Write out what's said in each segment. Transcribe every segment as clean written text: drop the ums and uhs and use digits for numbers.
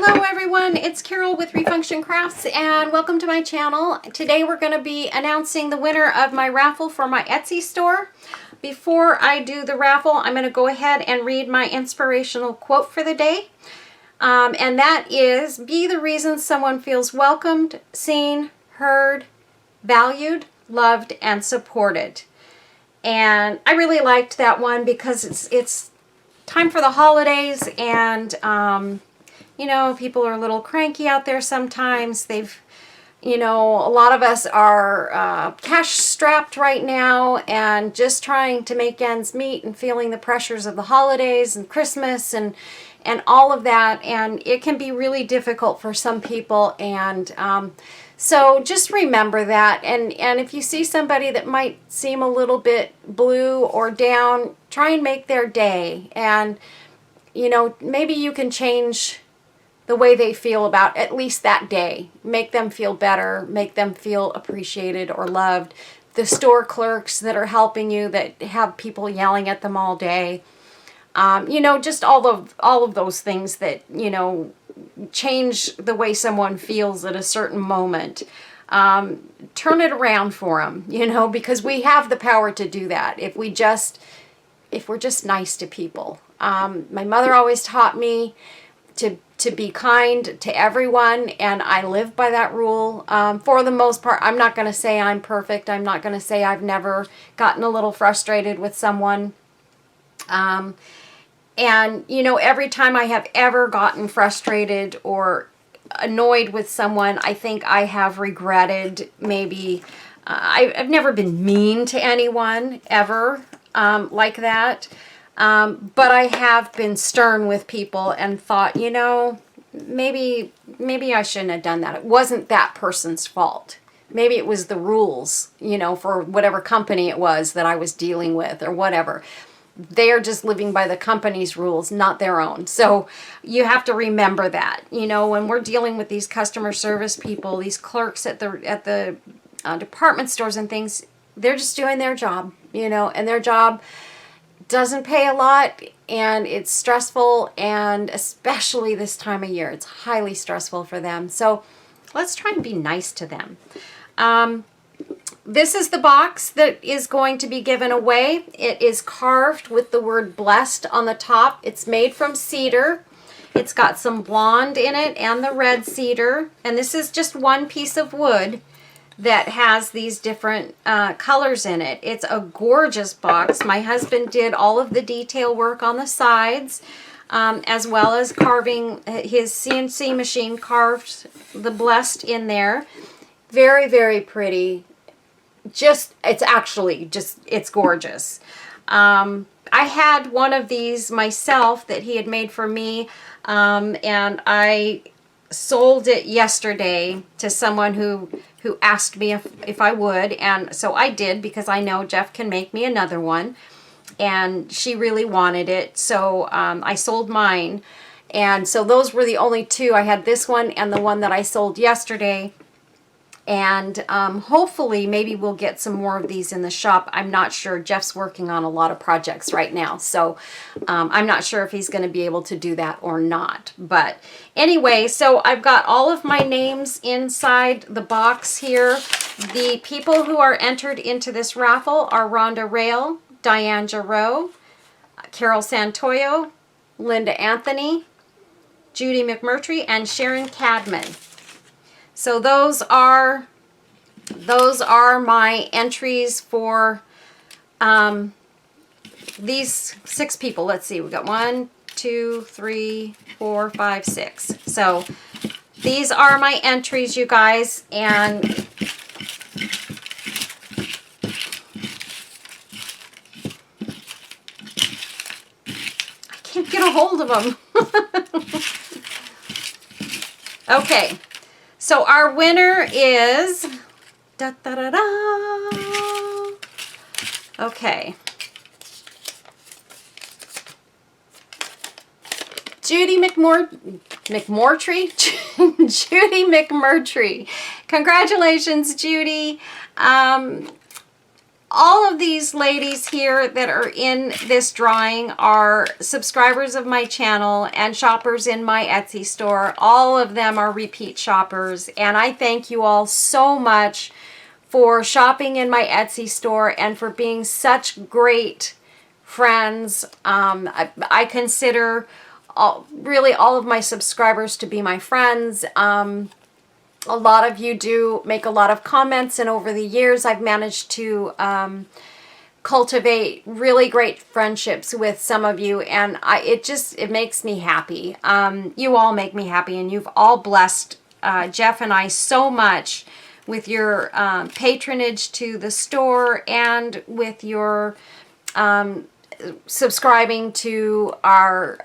Hello everyone, it's Carol with Refunction Crafts and welcome to my channel. Today we're going to be announcing the winner of my raffle for my Etsy store. Before I do the raffle, I'm going to go ahead and read my inspirational quote for the day. And that is, be the reason someone feels welcomed, seen, heard, valued, loved, and supported. And I really liked that one because it's time for the holidays, and you know, people are a little cranky out there sometimes. A lot of us are cash strapped right now and just trying to make ends meet and feeling the pressures of the holidays and Christmas and all of that. And it can be really difficult for some people. And so just remember that. And if you see somebody that might seem a little bit blue or down, try and make their day. And, you know, maybe you can change the way they feel about at least that day. Make them feel better, make them feel appreciated or loved. The store clerks that are helping you, that have people yelling at them all day. Just all of those things that, change the way someone feels at a certain moment. Turn it around for them, because we have the power to do that if we're just nice to people. My mother always taught me to be kind to everyone, and I live by that rule. For the most part, I'm not going to say I'm perfect. I'm not going to say I've never gotten a little frustrated with someone. Every time I have ever gotten frustrated or annoyed with someone, I think I have regretted maybe, I've never been mean to anyone ever like that. But I have been stern with people and thought, maybe I shouldn't have done that. It wasn't that person's fault. Maybe it was the rules, for whatever company it was that I was dealing with or whatever. They're just living by the company's rules, not their own. So you have to remember that, when we're dealing with these customer service people, these clerks at the department stores and things, they're just doing their job, and their job doesn't pay a lot, and it's stressful, and especially this time of year, it's highly stressful for them. So let's try and be nice to them. This is the box that is going to be given away. It is carved with the word blessed on the top. It's made from cedar. It's got some blonde in it and the red cedar, and this is just one piece of wood that has these different colors in it. It's a gorgeous box. My husband did all of the detail work on the sides, as well as carving. His CNC machine carved the blessed in there. Very, very pretty. It's gorgeous. I had one of these myself that he had made for me, and I sold it yesterday to someone who asked me if I would, and so I did, because I know Jeff can make me another one, and she really wanted it, so I sold mine. And so those were the only two. I had this one and the one that I sold yesterday, and hopefully maybe we'll get some more of these in the shop. I'm not sure. Jeff's working on a lot of projects right now, so I'm not sure if he's going to be able to do that or not. But anyway, so I've got all of my names inside the box here. The people who are entered into this raffle are Rhonda Rail, Diane Giroux, Carol Santoyo, Linda Anthony, Judy McMurtry, and Sharon Cadman. So those are my entries for these 6 people. Let's see, we got 1, 2, 3, 4, 5, 6. So these are my entries, you guys, and I can't get a hold of them. Okay. So our winner is, okay, Judy McMurtry? Judy McMurtry. Congratulations, Judy. all of these ladies here that are in this drawing are subscribers of my channel and shoppers in my Etsy store. All of them are repeat shoppers, and I thank you all so much for shopping in my Etsy store and for being such great friends. I consider really all of my subscribers to be my friends. A lot of you do make a lot of comments, and over the years I've managed to cultivate really great friendships with some of you, and it makes me happy. You all make me happy, and you've all blessed Jeff and I so much with your patronage to the store and with your subscribing to our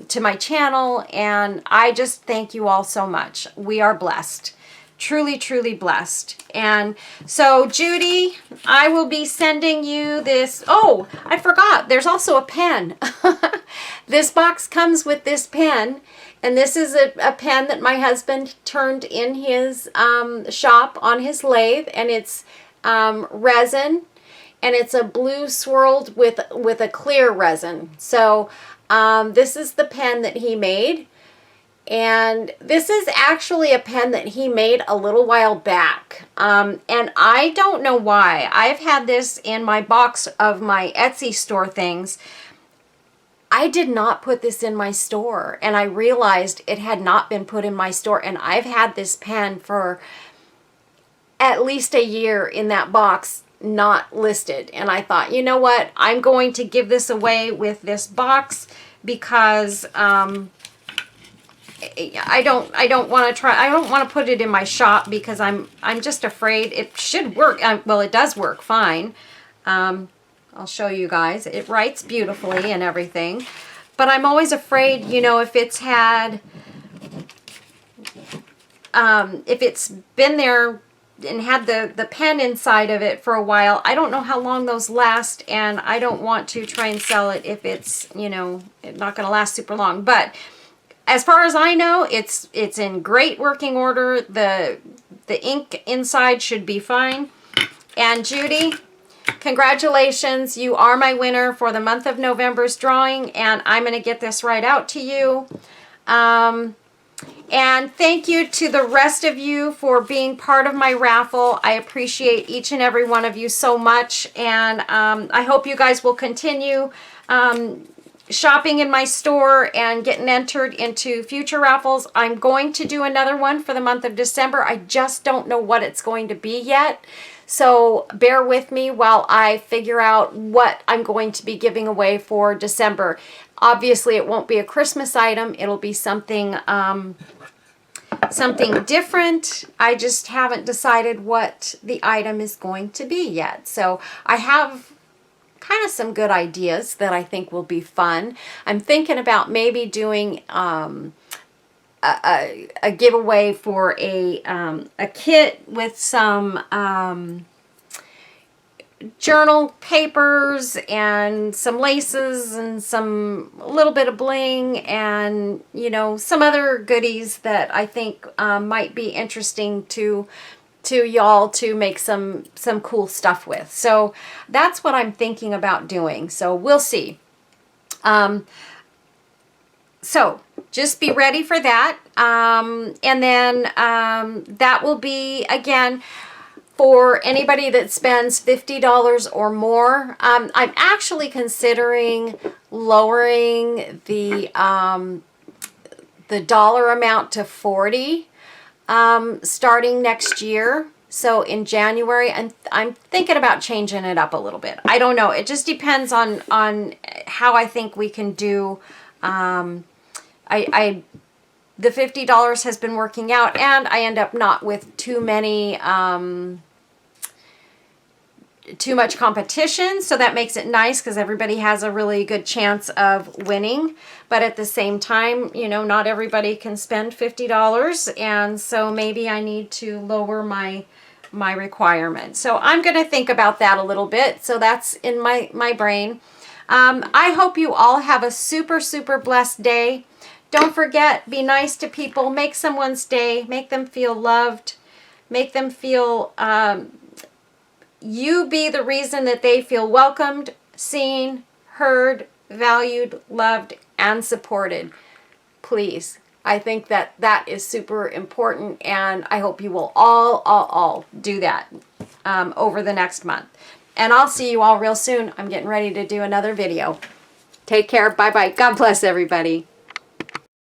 to my channel, and I just thank you all so much. We are blessed. Truly, truly blessed. And so, Judy, I will be sending you this. Oh, I forgot. There's also a pen. This box comes with this pen. And this is a pen that my husband turned in his shop on his lathe. And it's resin. And it's a blue swirled with a clear resin. So, this is the pen that he made. And this is actually a pen that he made a little while back. And I don't know why. I've had this in my box of my Etsy store things. I did not put this in my store. And I realized it had not been put in my store. And I've had this pen for at least a year in that box, not listed. And I thought, you know what? I'm going to give this away with this box because I don't want to try. I don't want to put it in my shop because I'm just afraid it should work. Well, it does work fine. I'll show you guys. It writes beautifully and everything, but I'm always afraid, you know, if it's had, if it's been there and had the pen inside of it for a while, I don't know how long those last, and I don't want to try and sell it if it's, you know, not going to last super long. But as far as I know, it's in great working order. The ink inside should be fine. And Judy, congratulations. You are my winner for the month of November's drawing, and I'm going to get this right out to you. And thank you to the rest of you for being part of my raffle. I appreciate each and every one of you so much, and I hope you guys will continue shopping in my store and getting entered into future raffles. I'm going to do another one for the month of December. I just don't know what it's going to be yet. So bear with me while I figure out what I'm going to be giving away for December. Obviously, it won't be a Christmas item. It'll be something something different. I just haven't decided what the item is going to be yet. So I have kind of some good ideas that I think will be fun. I'm thinking about maybe doing a giveaway for a kit with some journal papers and some laces and a little bit of bling and, you know, some other goodies that I think might be interesting to y'all to make some cool stuff with. So that's what I'm thinking about doing. So we'll see. So just be ready for that. And then that will be, again, for anybody that spends $50 or more. I'm actually considering lowering the dollar amount to $40 starting next year. So in January, and I'm thinking about changing it up a little bit. I don't know. It just depends on how I think we can do. The $50 has been working out, and I end up not with too much competition, so that makes it nice because everybody has a really good chance of winning. But at the same time, you know, not everybody can spend $50, and so maybe I need to lower my requirement. So I'm going to think about that a little bit. So that's in my brain. I hope you all have a super, super blessed day. Don't forget, be nice to people. Make someone's day. Make them feel loved. Make them feel you be the reason that they feel welcomed, seen, heard, valued, loved, and supported. Please. I think that that is super important, and I hope you will all do that over the next month. And I'll see you all real soon. I'm getting ready to do another video. Take care. Bye-bye. God bless everybody.